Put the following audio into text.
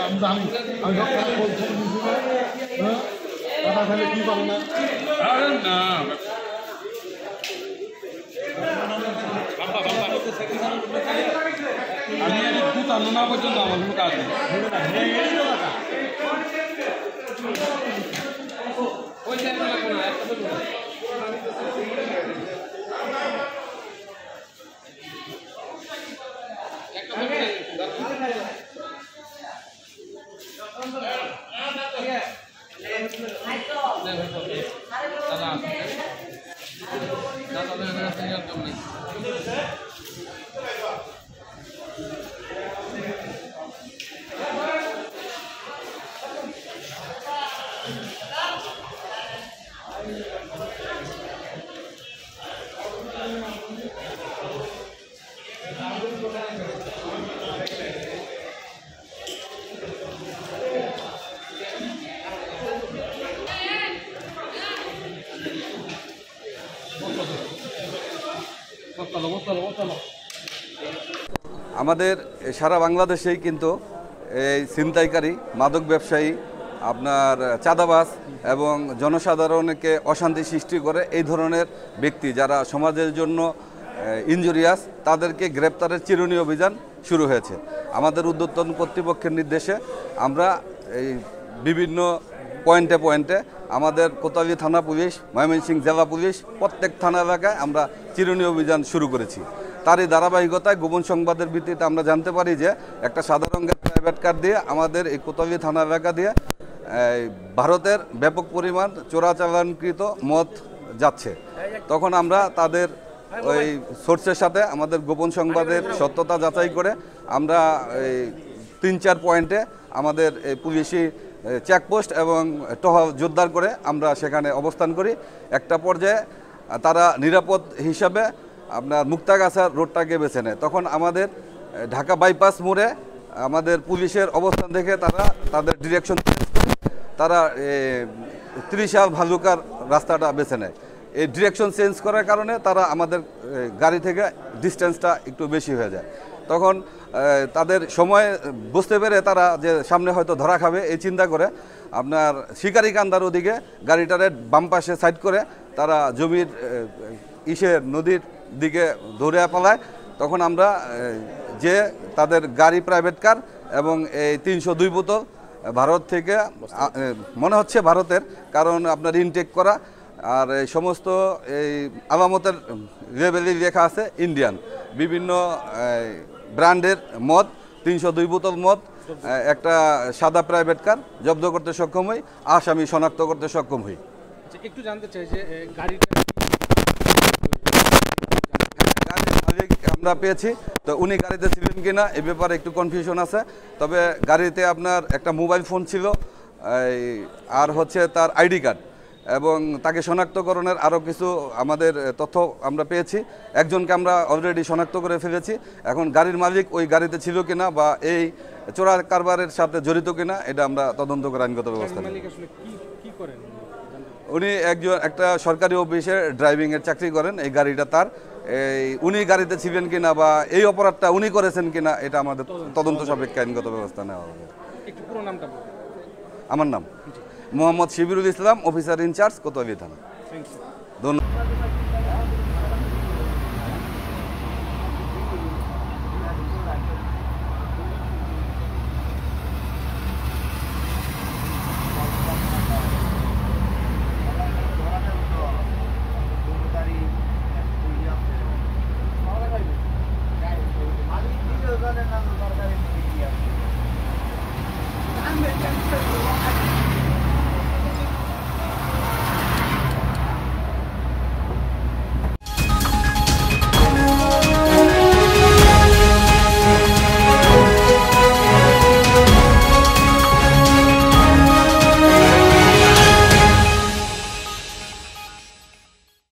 আমি জানি আমি সব কথা বলছি কথা খালি কি পাবো না আরে না আমি দুধ আনো না পর্যন্ত আমার কোনো কাজ নেই আমাদের সারা বাংলাদেশেই কিন্তু এই ছিনতাইকারী মাদক ব্যবসায়ী আপনার চাঁদাবাজ এবং জনসাধারণকে অশান্তি সৃষ্টি করে এই ধরনের ব্যক্তি যারা সমাজের জন্য ইনজুরিয়াস তাদেরকে গ্রেপ্তারের চিরুনি অভিযান শুরু হয়েছে। আমাদের ঊর্ধ্বতন কর্তৃপক্ষের নির্দেশে আমরা এই বিভিন্ন পয়েন্টে পয়েন্টে আমাদের কোতোয়ালি থানা পুলিশ, ময়মনসিংহ জেলা পুলিশ প্রত্যেক থানা এলাকায় আমরা চিরুনি অভিযান শুরু করেছি। তারই ধারাবাহিকতায় গোপন সংবাদের ভিত্তিতে আমরা জানতে পারি যে একটা সাদা রঙের প্রাইভেট কার দিয়ে আমাদের এই কোতোয়ালি থানা এলাকা দিয়ে ভারতের ব্যাপক পরিমাণ চোরাচালানকৃত মদ যাচ্ছে। তখন আমরা তাদের ওই সোর্সের সাথে আমাদের গোপন সংবাদের সত্যতা যাচাই করে আমরা এই 3-4 পয়েন্টে আমাদের এই পুলিশি চেকপোস্ট এবং টহল জোরদার করে আমরা সেখানে অবস্থান করি। একটা পর্যায়ে তারা নিরাপদ হিসাবে আপনার মুক্তাগাছার রোডটাকে বেছে নেয়। তখন আমাদের ঢাকা বাইপাস মোড়ে আমাদের পুলিশের অবস্থান দেখে তারা তাদের ডিরেকশন তারা ত্রিশাল ভালুকার রাস্তাটা বেছে নেয়। এই ডিরেকশন চেঞ্জ করার কারণে তারা আমাদের গাড়ি থেকে ডিস্টেন্সটা একটু বেশি হয়ে যায়। তখন তাদের সময় বুঝতে পেরে তারা যে সামনে হয়তো ধরা খাবে এই চিন্তা করে আপনার শিকারিকান্দার ওদিকে গাড়িটারে বাম পাশে সাইড করে তারা জমির নদীর দিকে দৌড়ে পালায়। তখন আমরা যে তাদের গাড়ি প্রাইভেট কার এবং এই 302 বোতল ভারত থেকে মনে হচ্ছে ভারতের, কারণ আপনার ইনটেক করা আর এই সমস্ত এই আলামতের লেবেলে লেখা আছে ইন্ডিয়ান, বিভিন্ন ব্র্যান্ডের মদ 302 বোতল মদ একটা সাদা প্রাইভেট কার জব্দ করতে সক্ষম হই, আসামি শনাক্ত করতে সক্ষম হই। একটু জানতে চাই যে গাড়িটা আমরা পেয়েছি, তো উনি গাড়িতে ছিলেন কিনা এ ব্যাপারে একটু কনফিউশন আছে। তবে গাড়িতে আপনার একটা মোবাইল ফোন ছিল আর হচ্ছে তার আইডি কার্ড এবং তাকে শনাক্তকরণের আরও কিছু আমাদের তথ্য আমরা পেয়েছি। একজনকে আমরা অলরেডি শনাক্ত করে ফেলেছি। এখন গাড়ির মালিক ওই গাড়িতে ছিল কিনা বা এই চোরা কারবারের সাথে জড়িত কিনা এটা আমরা তদন্ত করে আইনগত ব্যবস্থা নেব। উনি একটা সরকারি অফিসে ড্রাইভিংয়ের চাকরি করেন। এই গাড়িটা তার, উনি গাড়িতে ছিলেন কিনা বা এই অপরাধটা উনি করেছেন কিনা এটা আমাদের তদন্ত সাপেক্ষে আইনগত ব্যবস্থা নেওয়া হবে। আমার নাম মোহাম্মদ শিবিরুল ইসলাম, অফিসার ইনচার্জ কোতোয়ালি থানা।